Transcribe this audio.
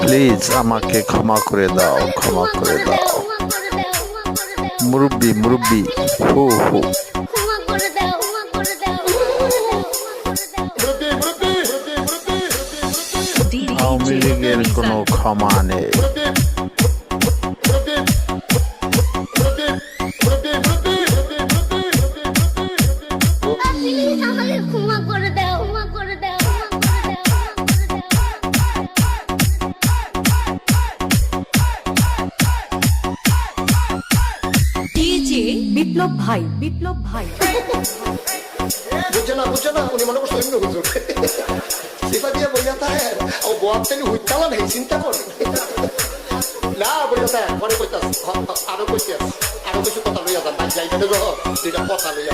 Please আমাকে ক্ষমা করে দাও, ক্ষমা করে দাও। মুরব্বি মুরব্বি, হু হু। আওয়ামী লীগের কোনো ক্ষমা নেই। বিপ্লব ভাই, বিপ্লব ভাই বুঝছে না উনি মনে করছে অন্য হুজুর সিফা দিয়ে বইয়া থাকে ও বোয়ার থেকে হুইতালা নেই চিন্তা করে না বইয়া থাকে পরে কইতাস আরো কইতে আরো কিছু কথা লইয়া যান যাইতে দুইটা কথা লইয়া